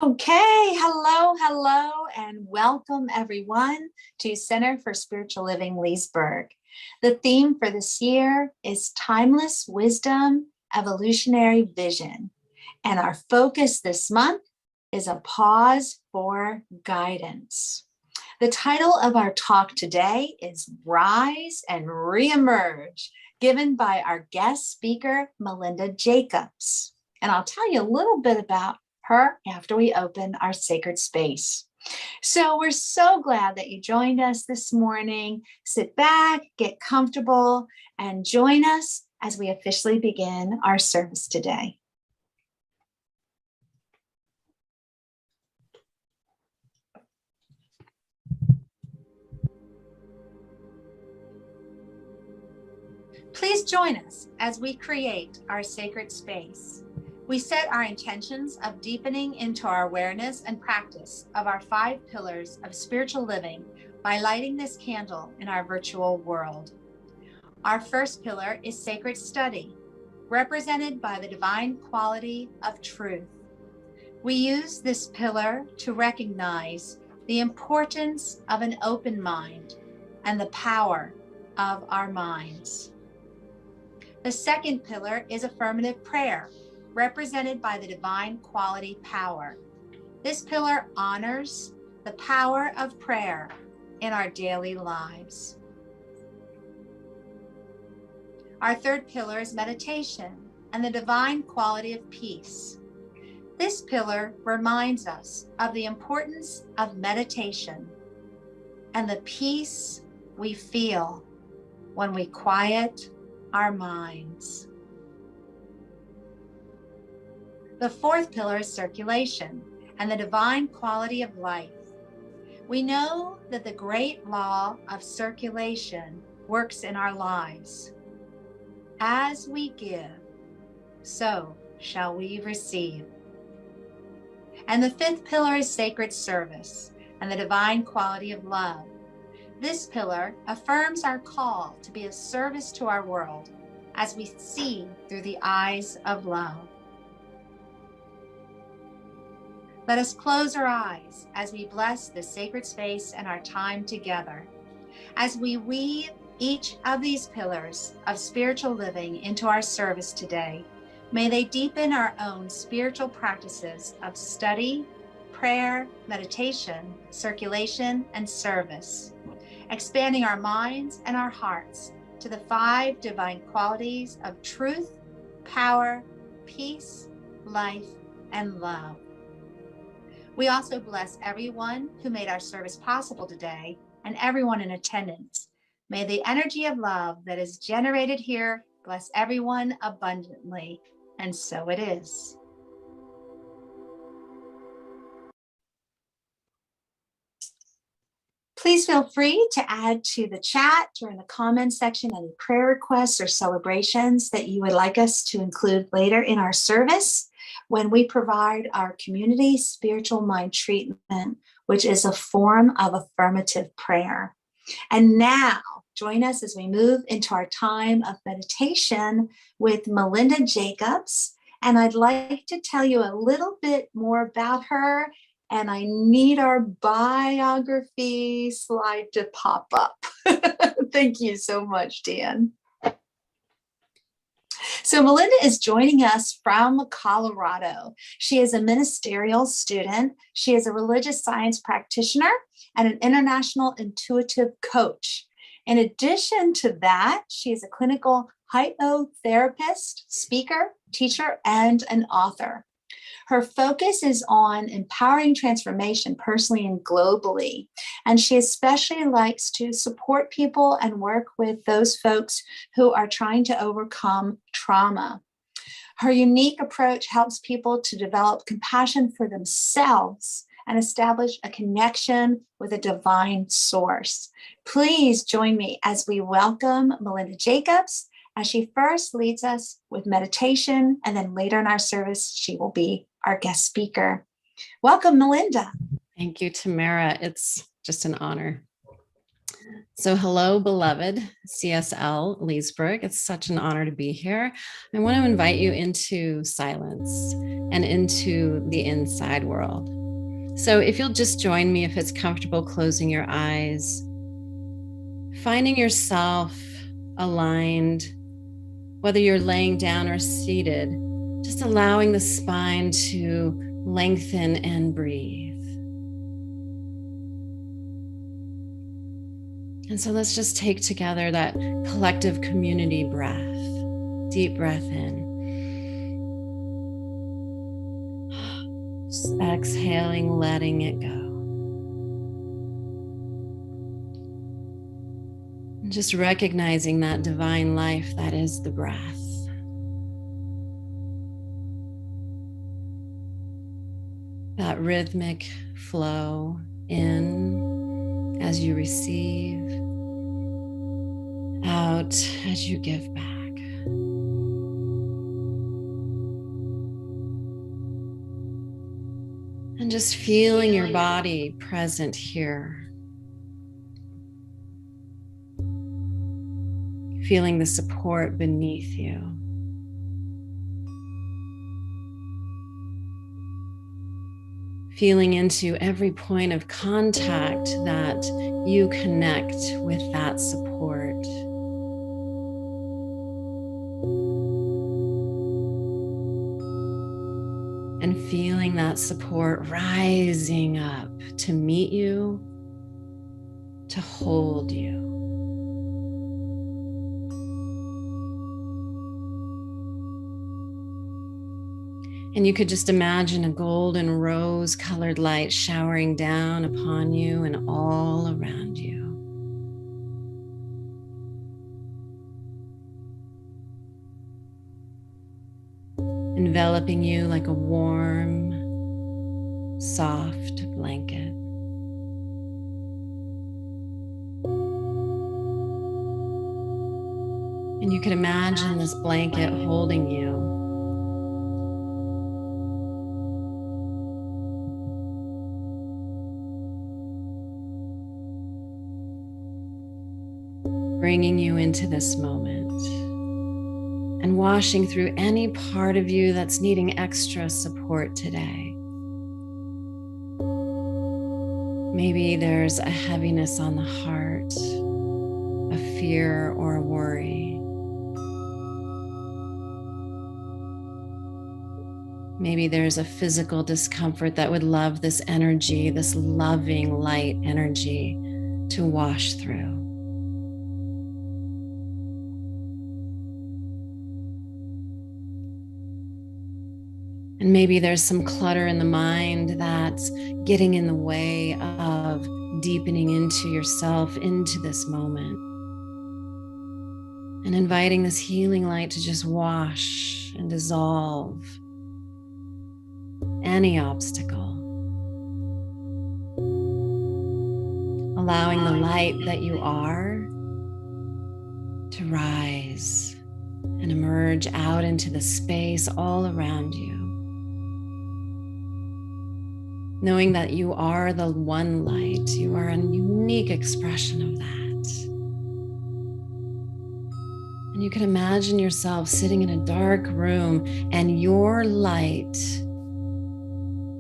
Okay, hello, and welcome everyone to Center for Spiritual Living Leesburg. The theme for this year is Timeless Wisdom, Evolutionary Vision. And our focus this month is a pause for guidance. The title of our talk today is Rise and Reemerge, given by our guest speaker, Melinda Jacobs. And I'll tell you a little bit about her after we open our sacred space. So we're so glad that you joined us this morning. Sit back, get comfortable, and join us as we officially begin our service today. Please join us as we create our sacred space. We set our intentions of deepening into our awareness and practice of our 5 pillars of spiritual living by lighting this candle in our virtual world. Our first pillar is sacred study, represented by the divine quality of truth. We use this pillar to recognize the importance of an open mind and the power of our minds. The second pillar is affirmative prayer, represented by the divine quality power. This pillar honors the power of prayer in our daily lives. Our third pillar is meditation and the divine quality of peace. This pillar reminds us of the importance of meditation and the peace we feel when we quiet our minds. The fourth pillar is circulation and the divine quality of life. We know that the great law of circulation works in our lives. As we give, so shall we receive. And the fifth pillar is sacred service and the divine quality of love. This pillar affirms our call to be of service to our world as we see through the eyes of love. Let us close our eyes as we bless this sacred space and our time together. As we weave each of these pillars of spiritual living into our service today, may they deepen our own spiritual practices of study, prayer, meditation, circulation, and service, expanding our minds and our hearts to the 5 divine qualities of truth, power, peace, life, and love. We also bless everyone who made our service possible today and everyone in attendance. May the energy of love that is generated here bless everyone abundantly, and so it is. Please feel free to add to the chat during the comments section any prayer requests or celebrations that you would like us to include later in our service when we provide our community spiritual mind treatment, which is a form of affirmative prayer. And now, join us as we move into our time of meditation with Melinda Jacobs. And I'd like to tell you a little bit more about her. And I need our biography slide to pop up. Thank you so much, Dan. So Melinda is joining us from Colorado. She is a ministerial student. She is a religious science practitioner and an international intuitive coach. In addition to that, she is a clinical hypnotherapist, speaker, teacher, and an author. Her focus is on empowering transformation personally and globally. And she especially likes to support people and work with those folks who are trying to overcome trauma. Her unique approach helps people to develop compassion for themselves and establish a connection with a divine source. Please join me as we welcome Melinda Jacobs as she first leads us with meditation, and then later in our service, she will be our guest speaker. Welcome, Melinda. Thank you, Tamara. It's just an honor. So hello, beloved CSL Leesburg. It's such an honor to be here. I want to invite you into silence and into the inside world. So if you'll just join me, if it's comfortable, closing your eyes, finding yourself aligned, whether you're laying down or seated, just allowing the spine to lengthen and breathe. And so let's just take together that collective community breath. Deep breath in. Just exhaling, letting it go. And just recognizing that divine life that is the breath. That rhythmic flow in as you receive, out as you give back. And just feeling your body present here. Feeling the support beneath you. Feeling into every point of contact that you connect with that support. And feeling that support rising up to meet you, to hold you. And you could just imagine a golden rose-colored light showering down upon you and all around you. Enveloping you like a warm, soft blanket. And you could imagine this blanket holding you. Bringing you into this moment and washing through any part of you that's needing extra support today. Maybe there's a heaviness on the heart, a fear or a worry. Maybe there's a physical discomfort that would love this energy, this loving light energy to wash through. And maybe there's some clutter in the mind that's getting in the way of deepening into yourself, into this moment. And inviting this healing light to just wash and dissolve any obstacle. Allowing the light that you are to rise and emerge out into the space all around you. Knowing that you are the one light, you are a unique expression of that. And you can imagine yourself sitting in a dark room and your light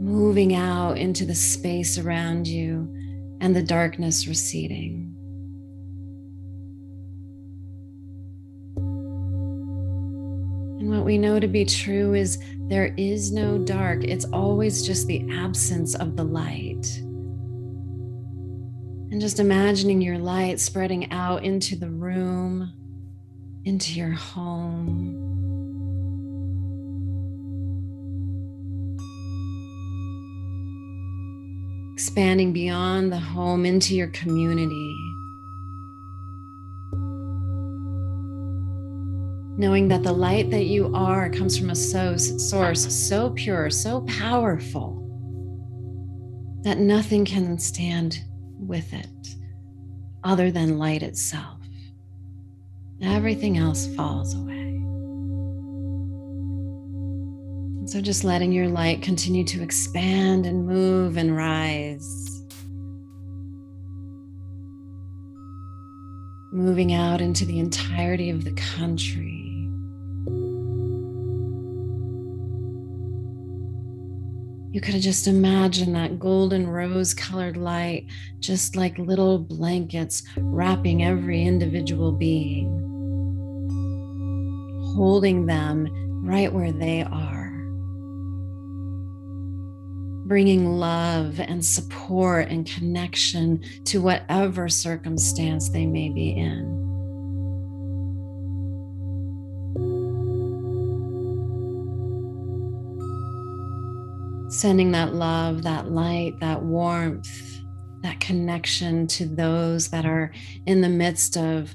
moving out into the space around you and the darkness receding. And what we know to be true is there is no dark. It's always just the absence of the light. And just imagining your light spreading out into the room, into your home. Expanding beyond the home into your community. Knowing that the light that you are comes from a source so pure, so powerful, that nothing can stand with it other than light itself. Everything else falls away. And so just letting your light continue to expand and move and rise. moving out into the entirety of the country. You could have just imagined that golden rose-colored light, just like little blankets wrapping every individual being, holding them right where they are, bringing love and support and connection to whatever circumstance they may be in. Sending that love, that light, that warmth, that connection to those that are in the midst of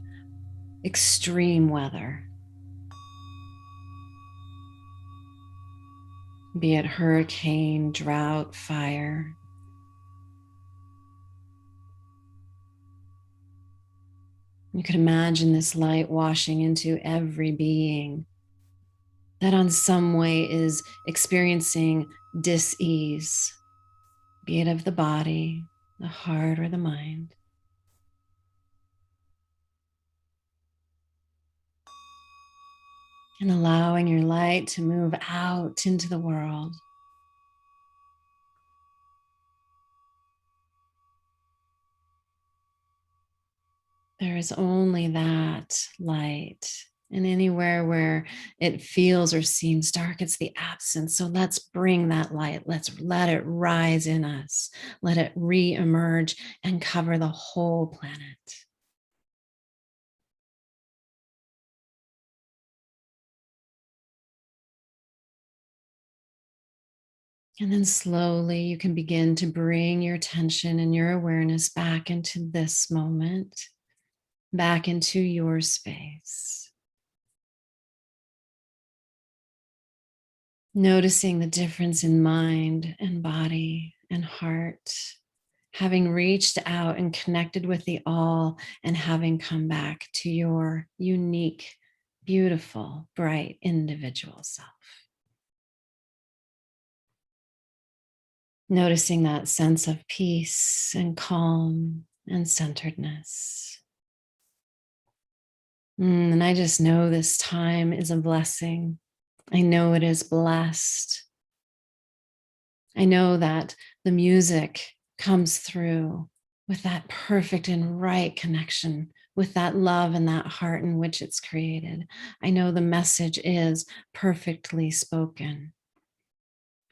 extreme weather. Be it hurricane, drought, fire. You could imagine this light washing into every being that on some way is experiencing dis-ease, be it of the body, the heart, or the mind. And allowing your light to move out into the world. There is only that light. And anywhere where it feels or seems dark, it's the absence. So let's bring that light. Let's let it rise in us. Let it re-emerge and cover the whole planet. And then slowly you can begin to bring your attention and your awareness back into this moment, back into your space. Noticing the difference in mind and body and heart, having reached out and connected with the all and having come back to your unique, beautiful, bright individual self. Noticing that sense of peace and calm and centeredness. And I just know this time is a blessing. I know it is blessed. I know that the music comes through with that perfect and right connection, with that love and that heart in which it's created. I know the message is perfectly spoken.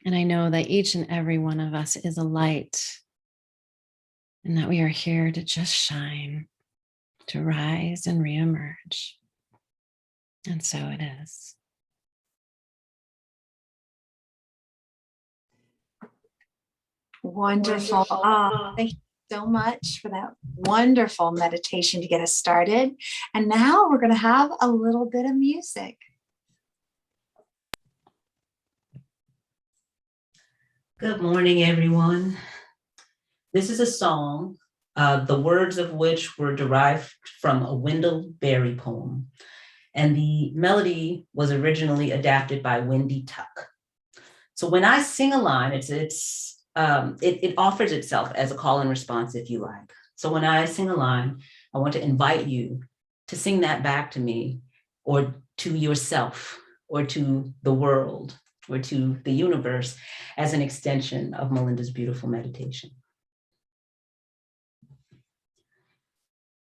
And I know that each and every one of us is a light, and that we are here to just shine, to rise and reemerge. And so it is. Wonderful. Thank you so much for that wonderful meditation to get us started. And now we're going to have a little bit of music. Good morning, everyone. This is a song, the words of which were derived from a Wendell Berry poem. And the melody was originally adapted by Wendy Tuck. So when I sing a line, it offers itself as a call and response, if you like. So when I sing a line, I want to invite you to sing that back to me, or to yourself, or to the world, or to the universe, as an extension of Melinda's beautiful meditation.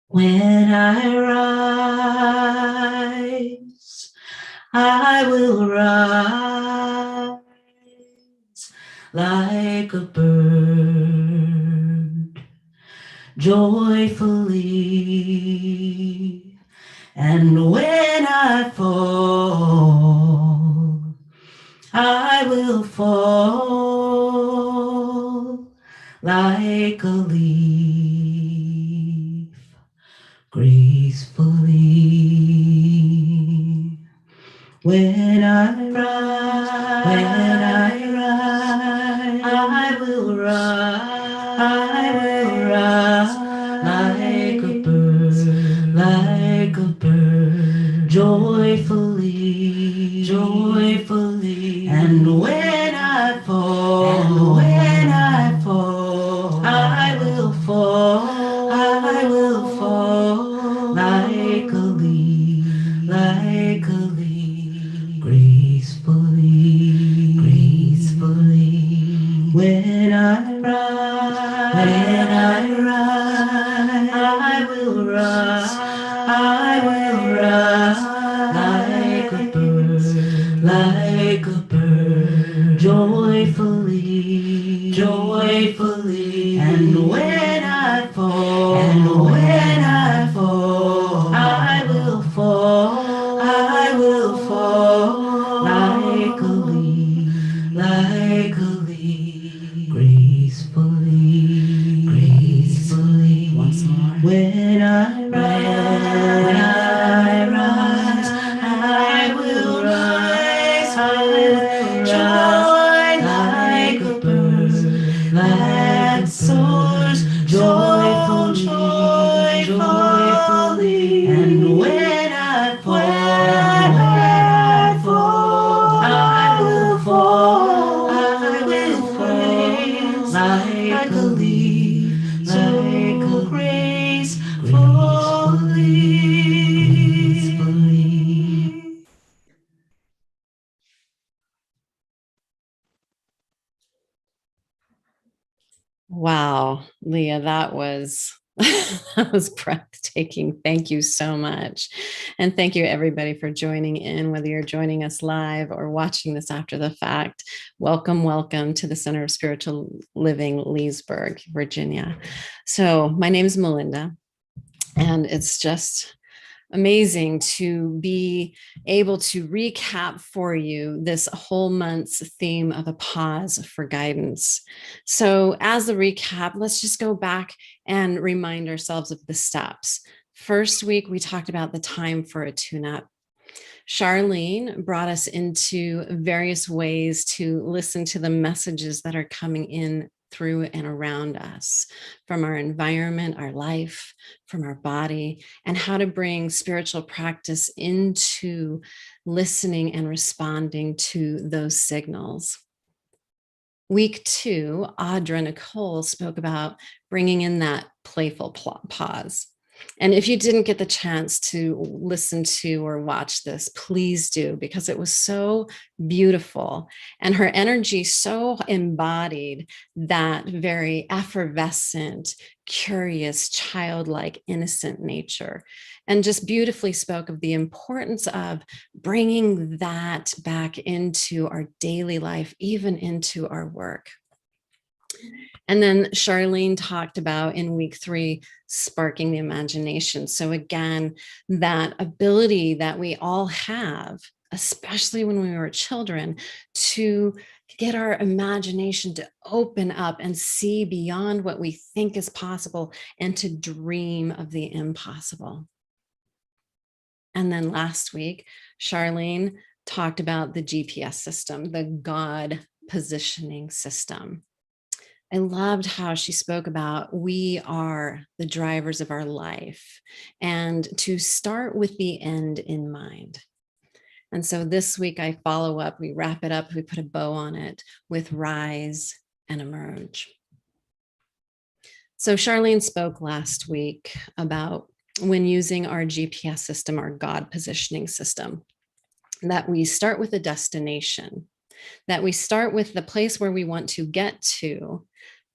When I rise, I will rise like a bird, joyfully. And when I fall, I will fall like a leaf, gracefully. When I rise, I will rise like a bird, joyfully. And when I fall, I will fall like I will rise, I will rise like a bird, joyfully, joyfully. And when I fall, I will fall, I will fall like a leaf, gracefully, gracefully. Once more. When I rise, I will rise, joy like a bird that soars joyfully. And when I fall, I will fall, like a leaf, so gracefully. Wow, Leah, that was that was breathtaking. Thank you so much. And thank you everybody for joining in, whether you're joining us live or watching this after the fact. Welcome, welcome to the Center of Spiritual Living, Leesburg, Virginia. So my name is Melinda, and it's just amazing to be able to recap for you this whole month's theme of a pause for guidance. So as the recap, let's just go back and remind ourselves of the steps. First week, we talked about the time for a tune-up. Charlene brought us into various ways to listen to the messages that are coming in through and around us, from our environment, our life, from our body, and how to bring spiritual practice into listening and responding to those signals. Week 2, Audra Nicole spoke about bringing in that playful pause. And if you didn't get the chance to listen to or watch this, please do, because it was so beautiful. And her energy so embodied that very effervescent, curious, childlike, innocent nature, and just beautifully spoke of the importance of bringing that back into our daily life, even into our work. And then Charlene talked about in week 3, sparking the imagination. So again, that ability that we all have, especially when we were children, to get our imagination to open up and see beyond what we think is possible and to dream of the impossible. And then last week, Charlene talked about the GPS system, the God positioning system. I loved how she spoke about we are the drivers of our life and to start with the end in mind. And so this week I follow up, we wrap it up, we put a bow on it with rise and emerge. So Charlene spoke last week about when using our GPS system, our God positioning system, that we start with a destination, that we start with the place where we want to get to,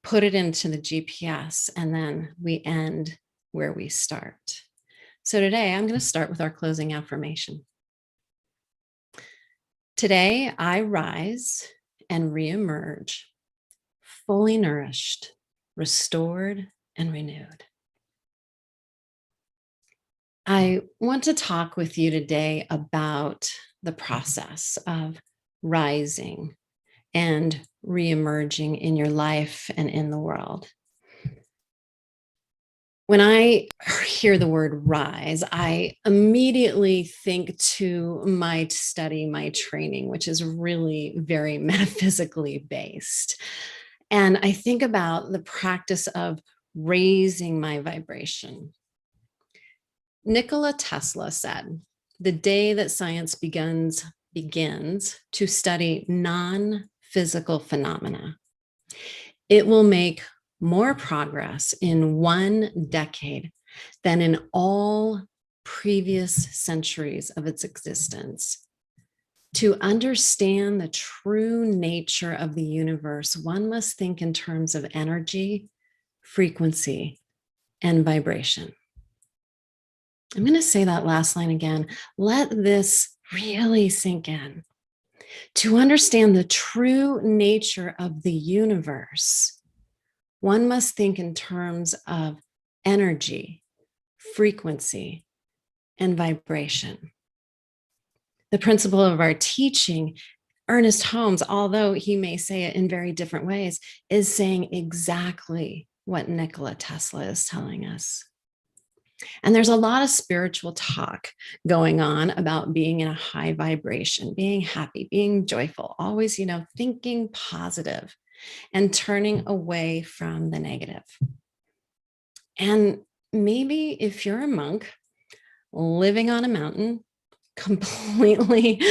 put it into the GPS, and then we end where we start. So today I'm going to start with our closing affirmation. Today I rise and reemerge, fully nourished, restored, and renewed. I want to talk with you today about the process of rising and reemerging in your life and in the world. When I hear the word rise, I immediately think to my study, my training, which is really very metaphysically based. And I think about the practice of raising my vibration. Nikola Tesla said, the day that science begins to study non-physical phenomena, it will make more progress in 1 decade than in all previous centuries of its existence. To understand the true nature of the universe, one must think in terms of energy, frequency, and vibration. I'm going to say that last line again. Let this really sink in. To understand the true nature of the universe, one must think in terms of energy, frequency, and vibration. The principle of our teaching, Ernest Holmes, although he may say it in very different ways, is saying exactly what Nikola Tesla is telling us. And there's a lot of spiritual talk going on about being in a high vibration, being happy, being joyful, always, thinking positive and turning away from the negative. And maybe if you're a monk living on a mountain, completely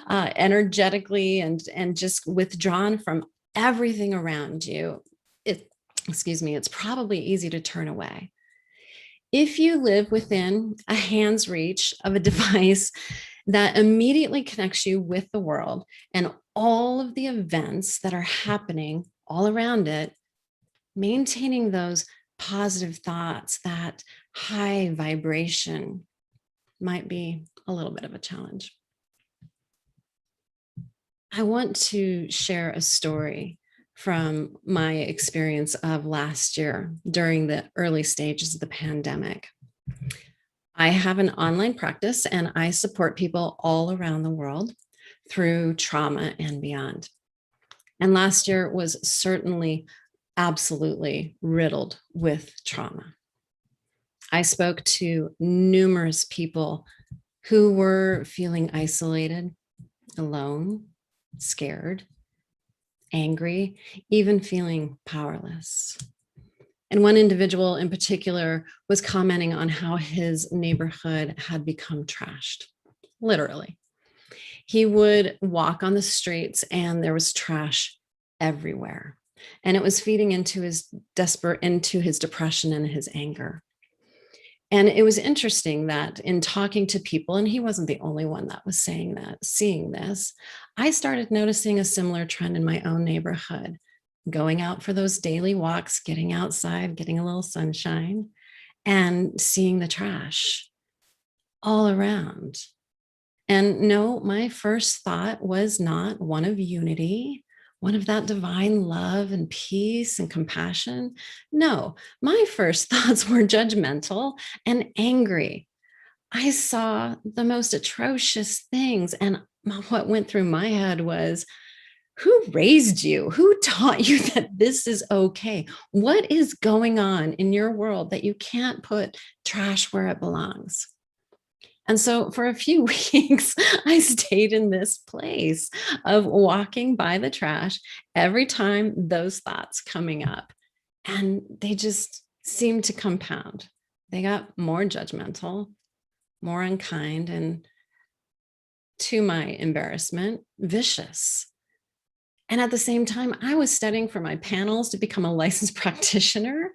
energetically and just withdrawn from everything around you, it's probably easy to turn away. If you live within a hand's reach of a device that immediately connects you with the world and all of the events that are happening all around it, maintaining those positive thoughts, that high vibration, might be a little bit of a challenge. I want to share a story from my experience of last year during the early stages of the pandemic. I have an online practice and I support people all around the world through trauma and beyond. And last year was certainly absolutely riddled with trauma. I spoke to numerous people who were feeling isolated, alone, scared, angry, even feeling powerless. And one individual in particular was commenting on how his neighborhood had become trashed, literally. He would walk on the streets and there was trash everywhere. And it was feeding into his depression and his anger. And it was interesting that in talking to people, and he wasn't the only one that was seeing this, I started noticing a similar trend in my own neighborhood, going out for those daily walks, getting outside, getting a little sunshine, and seeing the trash all around. And no, my first thought was not one of unity, one of that divine love and peace and compassion. No, my first thoughts were judgmental and angry. I saw the most atrocious things. And what went through my head was, who raised you? Who taught you that this is okay? What is going on in your world that you can't put trash where it belongs? And so for a few weeks, I stayed in this place of walking by the trash every time those thoughts coming up. And they just seemed to compound. They got more judgmental, more unkind, and to my embarrassment, vicious. And at the same time, I was studying for my panels to become a licensed practitioner.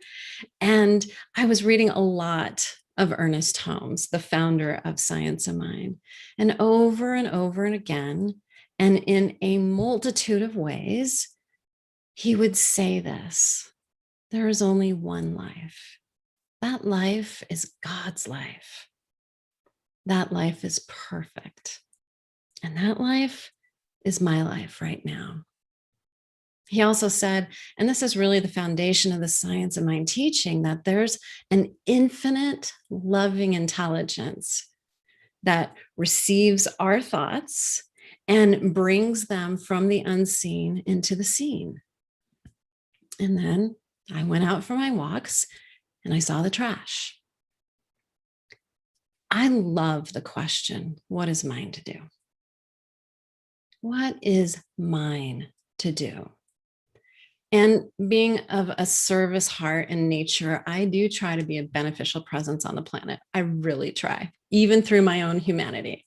And I was reading a lot of Ernest Holmes, the founder of Science of Mind. And over and again, and in a multitude of ways, he would say this: there is only one life. That life is God's life. That life is perfect. And that life is my life right now. He also said, and this is really the foundation of the Science of Mind teaching, that there's an infinite loving intelligence that receives our thoughts and brings them from the unseen into the seen. And then I went out for my walks and I saw the trash. I love the question, what is mine to do? What is mine to do? And being of a service heart and nature, I do try to be a beneficial presence on the planet. I really try, even through my own humanity.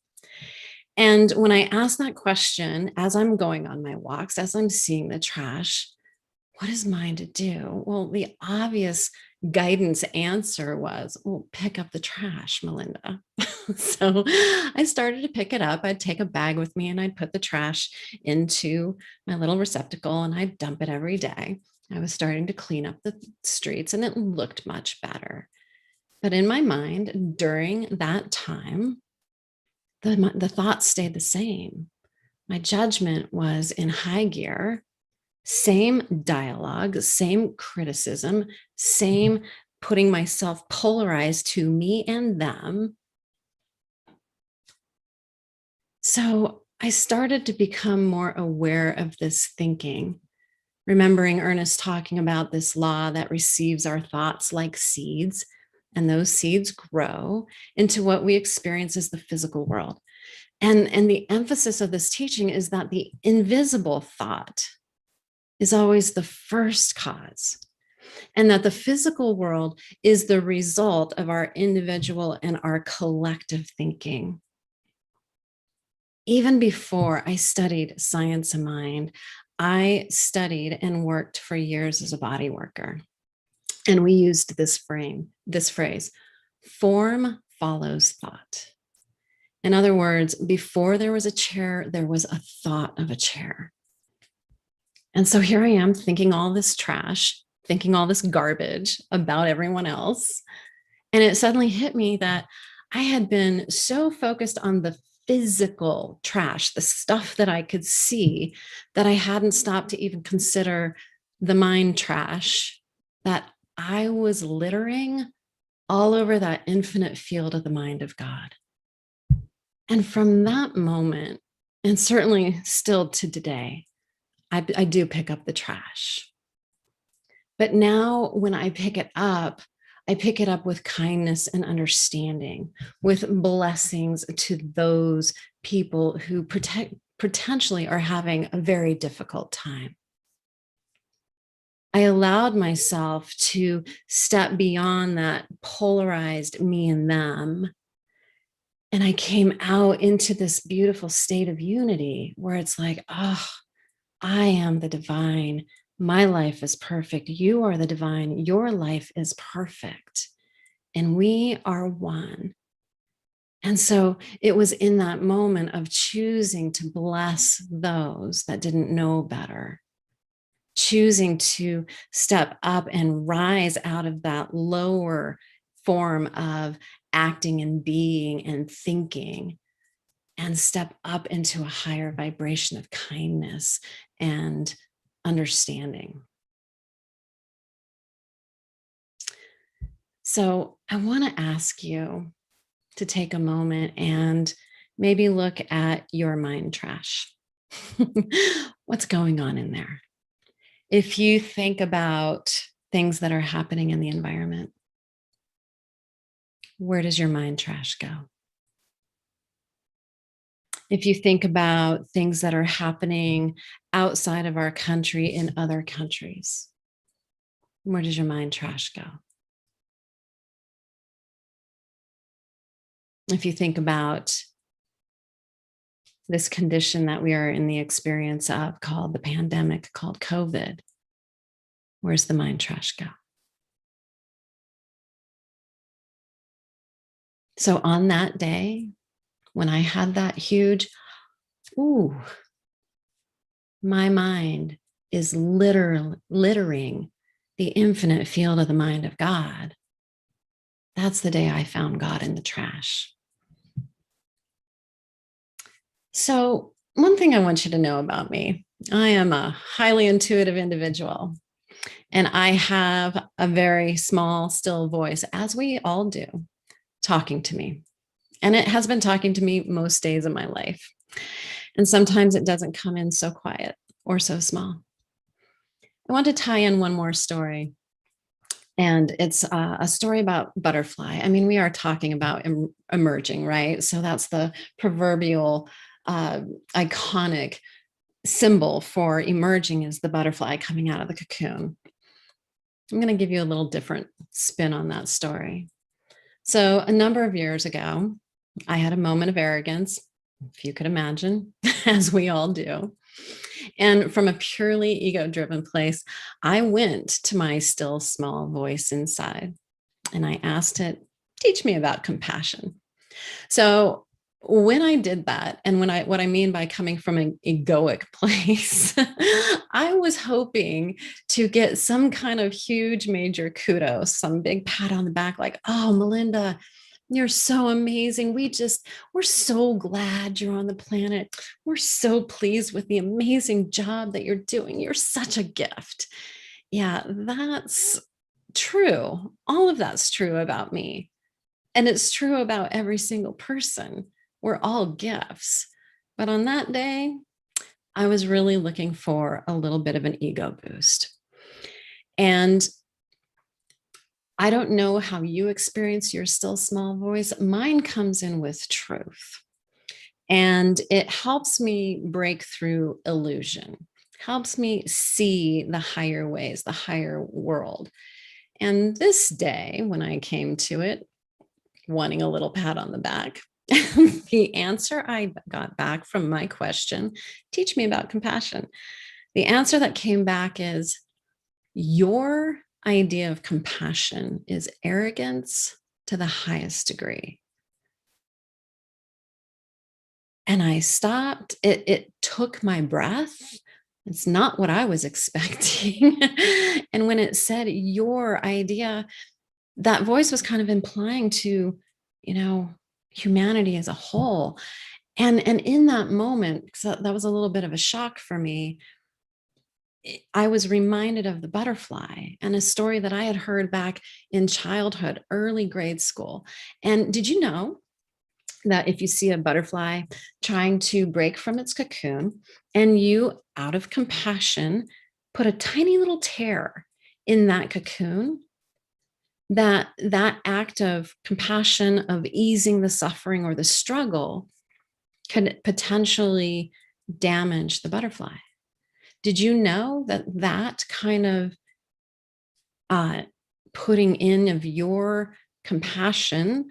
And when I ask that question, as I'm going on my walks, as I'm seeing the trash, what is mine to do? Well, the obvious guidance answer was, well, pick up the trash, Melinda. So I started to pick it up. I'd take a bag with me and I'd put the trash into my little receptacle and I'd dump it every day. I was starting to clean up the streets and it looked much better. But in my mind, during that time, the thoughts stayed the same. My judgment was in high gear, same dialogue, same criticism, same putting myself polarized to me and them. So I started to become more aware of this thinking, remembering Ernest talking about this law that receives our thoughts like seeds, and those seeds grow into what we experience as the physical world. And the emphasis of this teaching is that the invisible thought is always the first cause, and that the physical world is the result of our individual and our collective thinking. Even before I studied science of mind, I studied and worked for years as a body worker. And we used this phrase, form follows thought. In other words, before there was a chair, there was a thought of a chair. And so here I am thinking all this trash, thinking all this garbage about everyone else. And it suddenly hit me that I had been so focused on the physical trash, the stuff that I could see, that I hadn't stopped to even consider the mind trash that I was littering all over that infinite field of the mind of God. And from that moment, and certainly still to today, I do pick up the trash. But now when I pick it up with kindness and understanding, with blessings to those people who potentially are having a very difficult time. I allowed myself to step beyond that polarized me and them. And I came out into this beautiful state of unity where it's like, oh, I am the divine. My life is perfect. You are the divine. Your life is perfect. And we are one. And so it was in that moment of choosing to bless those that didn't know better, choosing to step up and rise out of that lower form of acting and being and thinking, and step up into a higher vibration of kindness and understanding. So I want to ask you to take a moment and maybe look at your mind trash. What's going on in there? If you think about things that are happening in the environment, where does your mind trash go? If you think about things that are happening outside of our country in other countries, where does your mind trash go? If you think about this condition that we are in the experience of called the pandemic, called COVID, where's the mind trash go? So on that day, when I had that huge, my mind is littering the infinite field of the mind of God. That's the day I found God in the trash. So one thing I want you to know about me, I am a highly intuitive individual, and I have a very small, still voice, as we all do, talking to me. And it has been talking to me most days of my life. And sometimes it doesn't come in so quiet or so small. I want to tie in one more story. And it's a story about butterfly. I mean, we are talking about emerging, right? So that's the proverbial iconic symbol for emerging, is the butterfly coming out of the cocoon. I'm going to give you a little different spin on that story. So a number of years ago, I had a moment of arrogance. if you could imagine, as we all do. And from a purely ego-driven place, I went to my still small voice inside and I asked it, teach me about compassion. So when I did that, and what I mean by coming from an egoic place, I was hoping to get some kind of huge major kudos, some big pat on the back, like, oh, Melinda, you're so amazing. We're so glad you're on the planet. We're so pleased with the amazing job that you're doing. You're such a gift. Yeah, that's true. All of that's true about me. And it's true about every single person. We're all gifts. But on that day, I was really looking for a little bit of an ego boost. And I don't know how you experience your still small voice. Mine comes in with truth. And it helps me break through illusion, helps me see the higher ways, the higher world. And this day, when I came to it, wanting a little pat on the back, the answer I got back from my question, teach me about compassion. The answer that came back is, your idea of compassion is arrogance to the highest degree. And I stopped. It took my breath. It's not what I was expecting. And when it said your idea, that voice was kind of implying to, humanity as a whole. And in that moment, because that was a little bit of a shock for me, I was reminded of the butterfly and a story that I had heard back in childhood, early grade school. And did you know that if you see a butterfly trying to break from its cocoon and you, out of compassion, put a tiny little tear in that cocoon, that act of compassion, of easing the suffering or the struggle, could potentially damage the butterfly? Did you know that kind of putting in of your compassion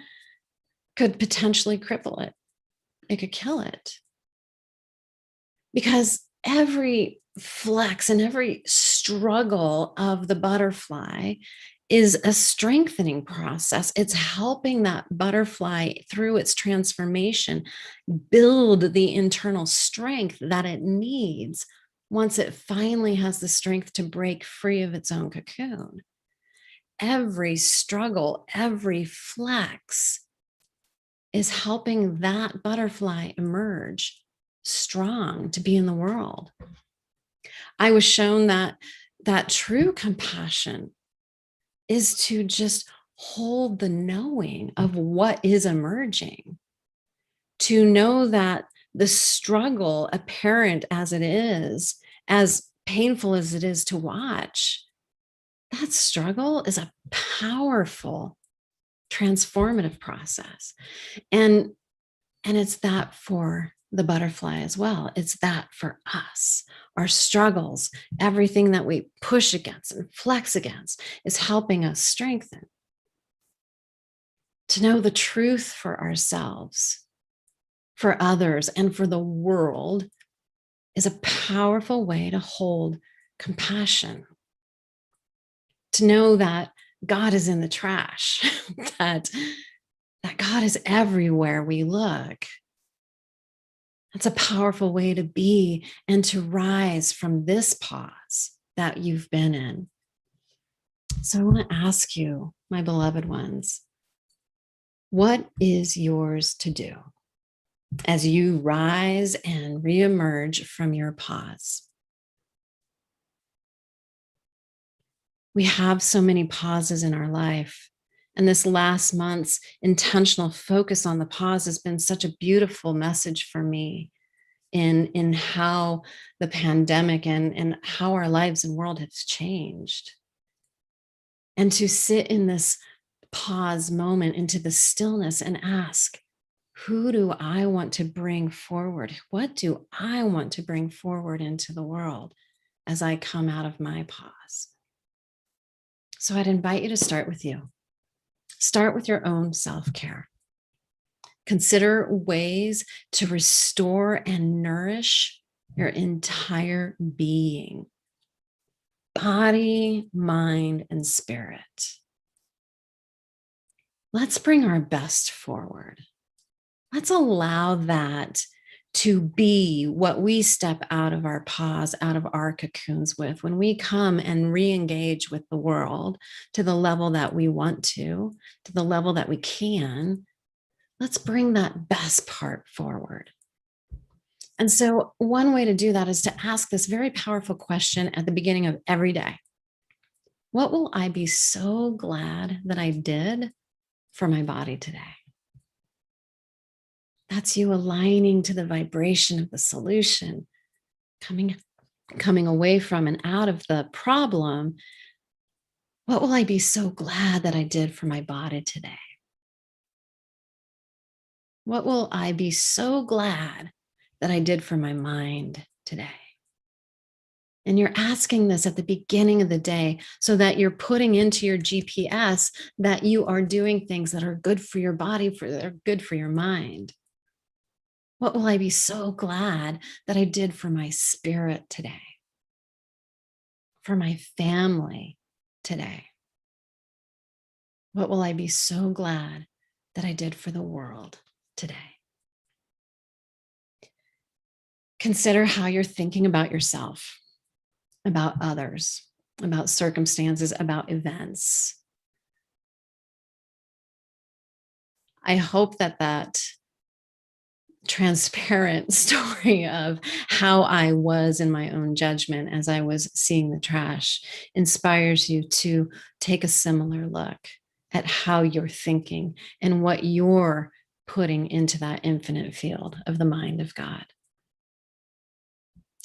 could potentially cripple it? It could kill it. Because every flex and every struggle of the butterfly is a strengthening process. It's helping that butterfly through its transformation build the internal strength that it needs once it finally has the strength to break free of its own cocoon. Every struggle, every flex is helping that butterfly emerge strong to be in the world. I was shown that true compassion is to just hold the knowing of what is emerging, to know that the struggle, apparent as it is, as painful as it is to watch, that struggle is a powerful transformative process. And it's that for the butterfly as well. It's that for us. Our struggles, everything that we push against and flex against, is helping us strengthen. To know the truth for ourselves, for others, and for the world is a powerful way to hold compassion. To know that God is in the trash, that God is everywhere we look. That's a powerful way to be and to rise from this pause that you've been in. So I want to ask you, my beloved ones, what is yours to do as you rise and reemerge from your pause? We have so many pauses in our life. And this last month's intentional focus on the pause has been such a beautiful message for me in how the pandemic and how our lives and world has changed. And to sit in this pause moment into the stillness and ask, who do I want to bring forward? What do I want to bring forward into the world as I come out of my pause? So I'd invite you to start with you. Start with your own self-care. Consider ways to restore and nourish your entire being, body, mind, and spirit. Let's bring our best forward. Let's allow that to be what we step out of our pause, out of our cocoons with when we come and re-engage with the world to the level that we want to the level that we can. Let's bring that best part forward. And so one way to do that is to ask this very powerful question at the beginning of every day. What will I be so glad that I did for my body today? That's you aligning to the vibration of the solution, coming away from and out of the problem. What will I be so glad that I did for my body today? What will I be so glad that I did for my mind today? And you're asking this at the beginning of the day so that you're putting into your GPS that you are doing things that are good for your body, that are good for your mind. What will I be so glad that I did for my spirit today? For my family today? What will I be so glad that I did for the world today? Consider how you're thinking about yourself, about others, about circumstances, about events. I hope that transparent story of how I was in my own judgment as I was seeing the trash inspires you to take a similar look at how you're thinking and what you're putting into that infinite field of the mind of God.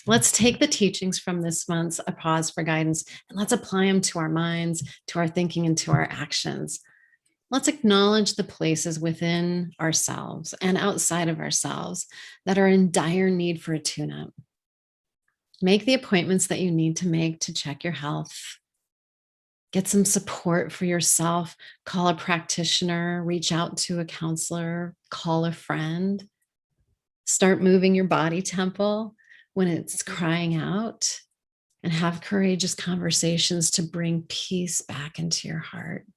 Let's take the teachings from this month's A Pause for Guidance and let's apply them to our minds, to our thinking, and to our actions. Let's acknowledge the places within ourselves and outside of ourselves that are in dire need for a tune-up. Make the appointments that you need to make to check your health. Get some support for yourself. Call a practitioner, reach out to a counselor, call a friend. Start moving your body temple when it's crying out, and have courageous conversations to bring peace back into your heart.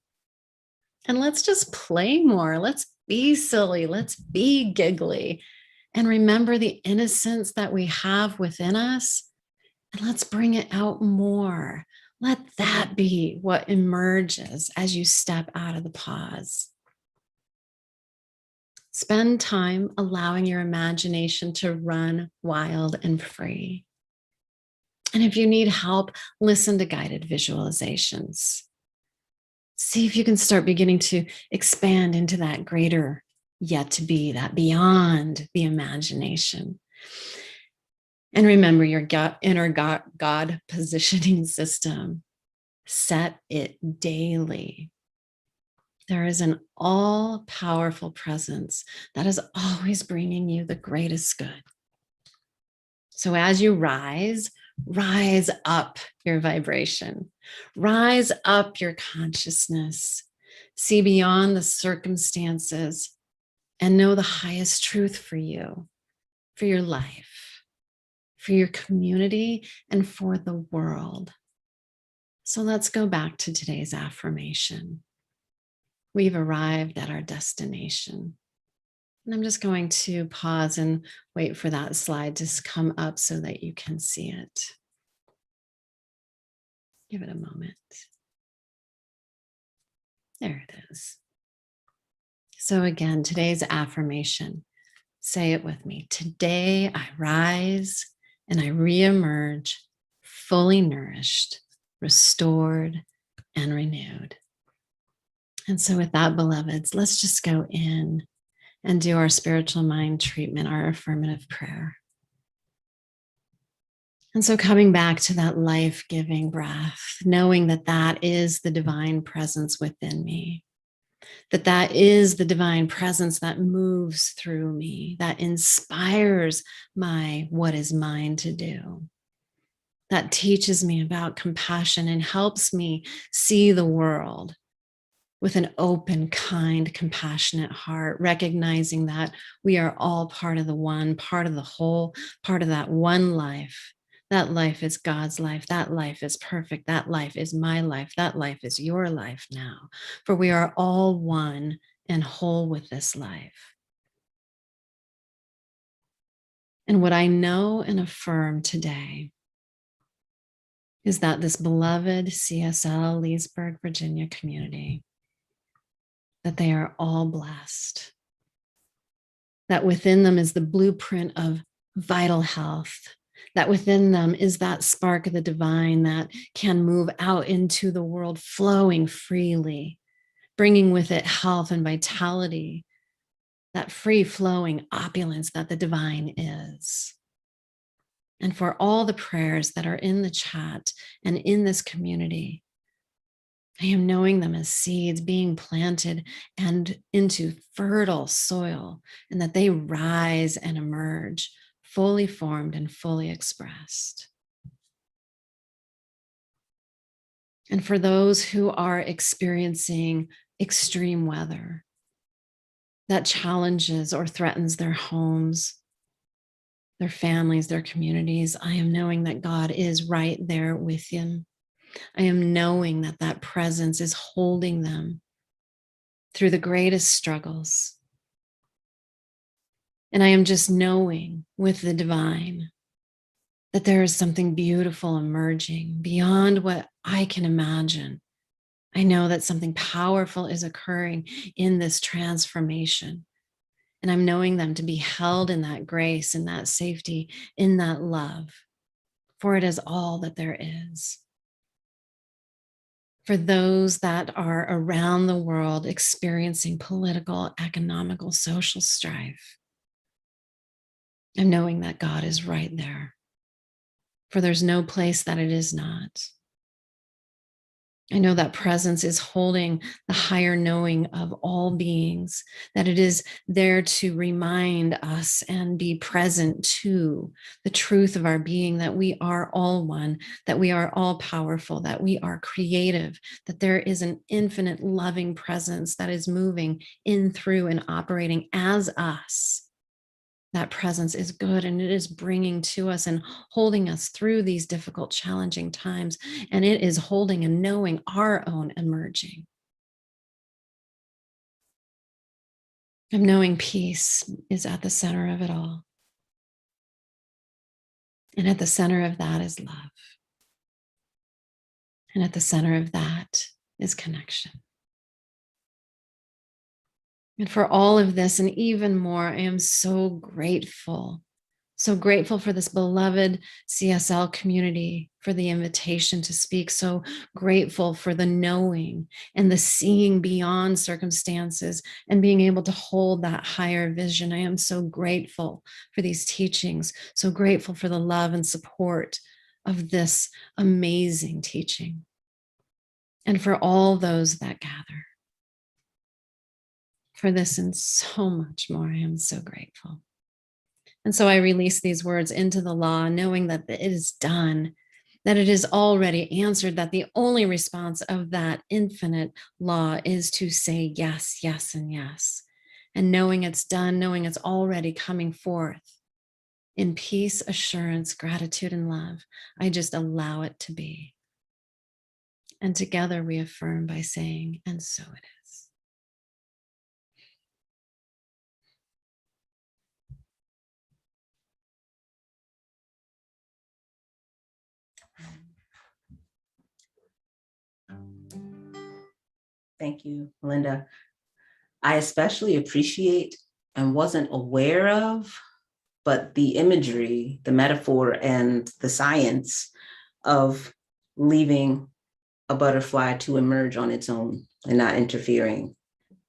And let's just play more. Let's be silly. Let's be giggly. And remember the innocence that we have within us. And let's bring it out more. Let that be what emerges as you step out of the pause. Spend time allowing your imagination to run wild and free. And if you need help, listen to guided visualizations. See if you can start beginning to expand into that greater yet to be, that beyond the imagination. And remember your inner God positioning system. Set it daily. There is an all-powerful presence that is always bringing you the greatest good. So as you rise up your vibration, rise up your consciousness, see beyond the circumstances, and know the highest truth for you, for your life, for your community, and for the world. So let's go back to today's affirmation. We've arrived at our destination. And I'm just going to pause and wait for that slide to come up so that you can see it. Give it a moment. There it is. So again, today's affirmation, say it with me. Today I rise and I reemerge fully nourished, restored, and renewed. And so with that, beloveds, let's just go in and do our spiritual mind treatment, our affirmative prayer. And so coming back to that life-giving breath, knowing that that is the divine presence within me, that is the divine presence that moves through me, that inspires my what is mine to do, that teaches me about compassion and helps me see the world with an open, kind, compassionate heart, recognizing that we are all part of the one, part of the whole, part of that one life. That life is God's life. That life is perfect. That life is my life. That life is your life now. For we are all one and whole with this life. And what I know and affirm today is that this beloved CSL Leesburg, Virginia community, that they are all blessed, that within them is the blueprint of vital health, that within them is that spark of the divine that can move out into the world flowing freely, bringing with it health and vitality, that free flowing opulence that the divine is. And for all the prayers that are in the chat and in this community, I am knowing them as seeds being planted and into fertile soil, and that they rise and emerge fully formed and fully expressed. And for those who are experiencing extreme weather that challenges or threatens their homes, their families, their communities, I am knowing that God is right there with them. I am knowing that that presence is holding them through the greatest struggles. And I am just knowing with the divine that there is something beautiful emerging beyond what I can imagine. I know that something powerful is occurring in this transformation. And I'm knowing them to be held in that grace, in that safety, in that love, for it is all that there is. For those that are around the world experiencing political, economical, social strife, I'm knowing that God is right there, for there's no place that it is not. I know that presence is holding the higher knowing of all beings, that it is there to remind us and be present to the truth of our being, that we are all one, that we are all powerful, that we are creative, that there is an infinite loving presence that is moving in, through, and operating as us. That presence is good, and it is bringing to us and holding us through these difficult, challenging times. And it is holding and knowing our own emerging. I'm knowing peace is at the center of it all. And at the center of that is love. And at the center of that is connection. And for all of this and even more, I am so grateful for this beloved CSL community, for the invitation to speak, so grateful for the knowing and the seeing beyond circumstances and being able to hold that higher vision. I am so grateful for these teachings, so grateful for the love and support of this amazing teaching, and for all those that gather. For this and so much more, I am so grateful. And so I release these words into the law, knowing that it is done, that it is already answered, that the only response of that infinite law is to say yes, yes, and yes. And knowing it's done, knowing it's already coming forth in peace, assurance, gratitude, and love, I just allow it to be. And together we affirm by saying, and so it is. Thank you, Melinda. I especially appreciate and wasn't aware of, but the imagery, the metaphor, and the science of leaving a butterfly to emerge on its own and not interfering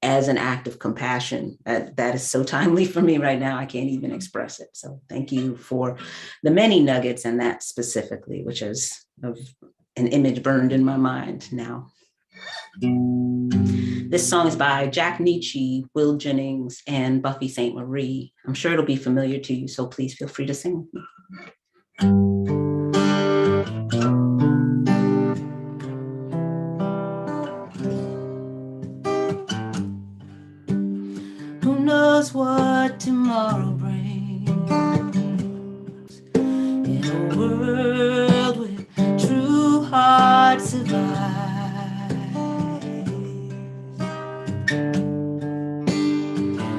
as an act of compassion. That is so timely for me right now. I can't even express it. So thank you for the many nuggets and that specifically, which is of an image burned in my mind now. This song is by Jack Nietzsche, Will Jennings, and Buffy St. Marie. I'm sure it'll be familiar to you, so please feel free to sing with me. knows what tomorrow brings. In a world with true hearts survive.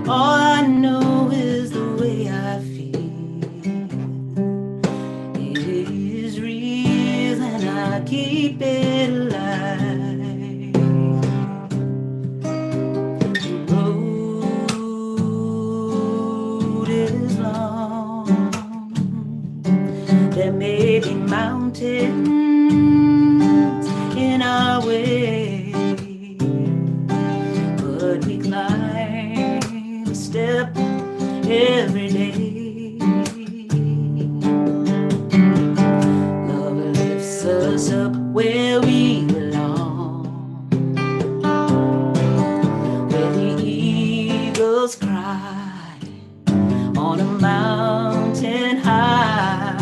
All I know is the way I feel. It is real and I keep it alive. The road is long. There may be mountains in our way, but we climb a step every day. Love lifts us up where we belong, where the eagles cry on a mountain high.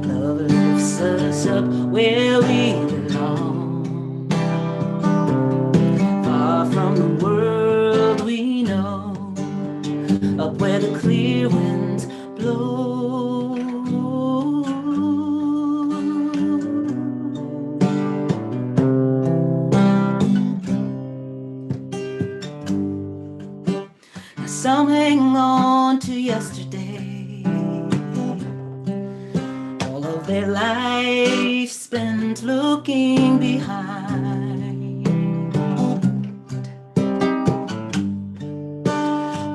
Love lifts us up where we belong, far from the world we know, up where the clear winds blow. Some hang on to yesterday, all of their life spent looking behind,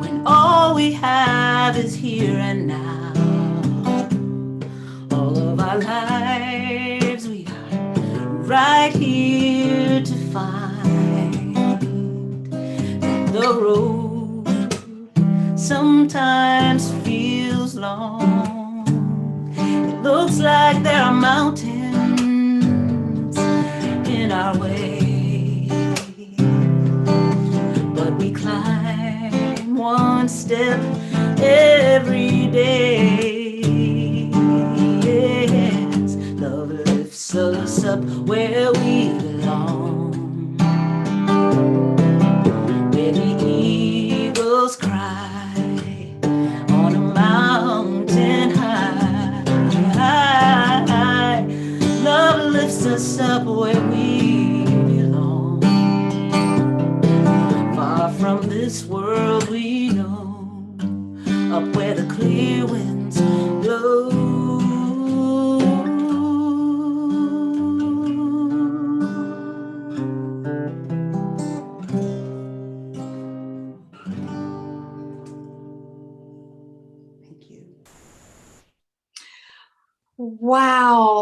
when all we have is here and now. All of our lives we are right here to find that the road sometimes feels long. It looks like there are mountains in our way, but we climb one step every day. Yes, love lifts us up where we belong, where the eagles cry on a mountain high. Love lifts us up where we belong, far from this world we know, up where the clear winds blow. Thank you. Wow.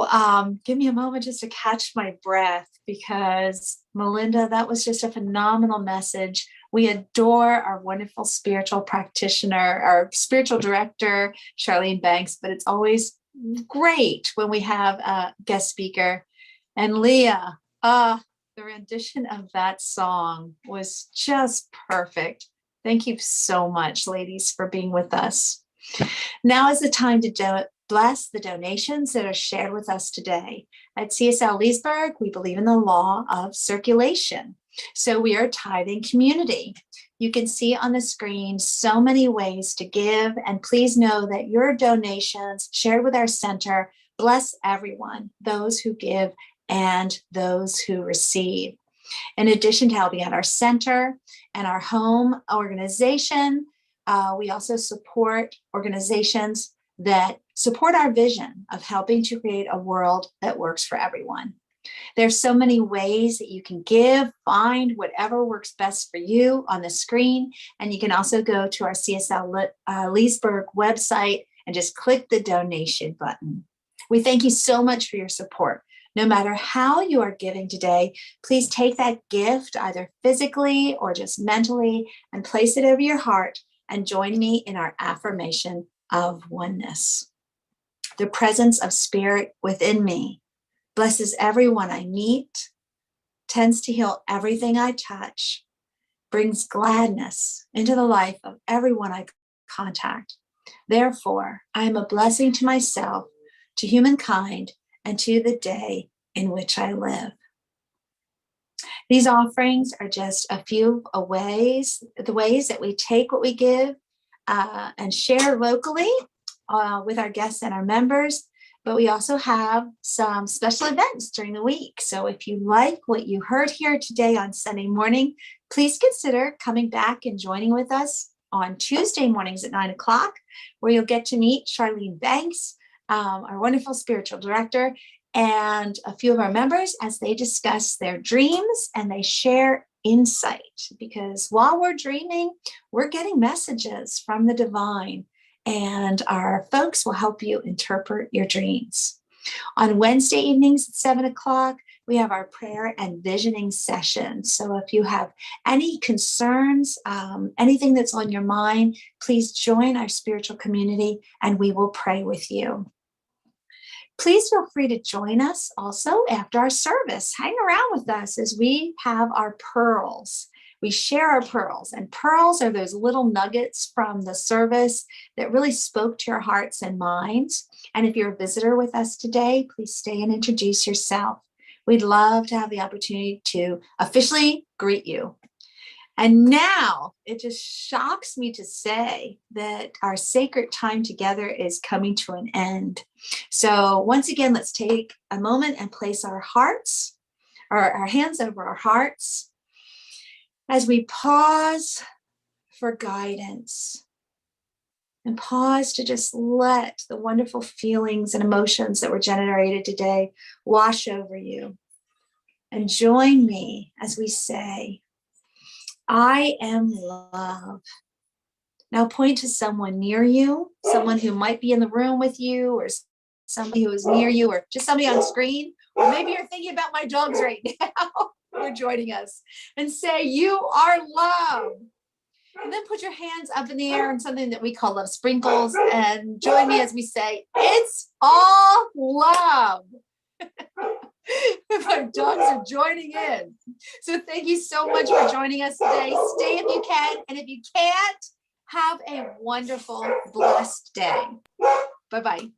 Give me a moment just to catch my breath, because Melinda, that was just a phenomenal message. We adore our wonderful spiritual practitioner, our spiritual director, Charlene Banks, but it's always great when we have a guest speaker. And Leah, the rendition of that song was just perfect. Thank you so much, ladies, for being with us. Now is the time to bless the donations that are shared with us today. At CSL Leesburg, we believe in the law of circulation. So we are a tithing community. You can see on the screen so many ways to give, and please know that your donations shared with our center bless everyone, those who give and those who receive. In addition to helping out our center and our home organization, we also support organizations that support our vision of helping to create a world that works for everyone. There's so many ways that you can give. Find whatever works best for you on the screen. And you can also go to our CSL Leesburg website and just click the donation button. We thank you so much for your support. No matter how you are giving today, please take that gift either physically or just mentally and place it over your heart and join me in our affirmation of oneness. The presence of spirit within me blesses everyone I meet, tends to heal everything I touch, brings gladness into the life of everyone I contact. Therefore, I am a blessing to myself, to humankind, and to the day in which I live. These offerings are just a few ways, the ways that we take what we give and share locally with our guests and our members. But we also have some special events during the week. So if you like what you heard here today on Sunday morning, please consider coming back and joining with us on Tuesday mornings at 9 o'clock, where you'll get to meet Charlene Banks, our wonderful spiritual director, and a few of our members as they discuss their dreams and they share insight. Because while we're dreaming, we're getting messages from the divine, and our folks will help you interpret your dreams. On Wednesday evenings at 7 o'clock, we have our prayer and visioning session. So if you have any concerns, anything that's on your mind, please join our spiritual community and we will pray with you. Please feel free to join us also after our service. Hang around with us as we have our pearls. We share our pearls, and pearls are those little nuggets from the service that really spoke to your hearts and minds. And if you're a visitor with us today, please stay and introduce yourself. We'd love to have the opportunity to officially greet you. And now it just shocks me to say that our sacred time together is coming to an end. So once again, let's take a moment and place our hearts, or our hands over our hearts, as we pause for guidance and pause to just let the wonderful feelings and emotions that were generated today wash over you. And join me as we say, I am love. Now point to someone near you, someone who might be in the room with you, or somebody who is near you, or just somebody on screen, or maybe you're thinking about my dogs right now who are joining us, and say, you are love. And then put your hands up in the air on something that we call love sprinkles, and join me as we say, it's all love. My dogs are joining in. So thank you so much for joining us today. Stay if you can, and if you can't, have a wonderful, blessed day. Bye-bye.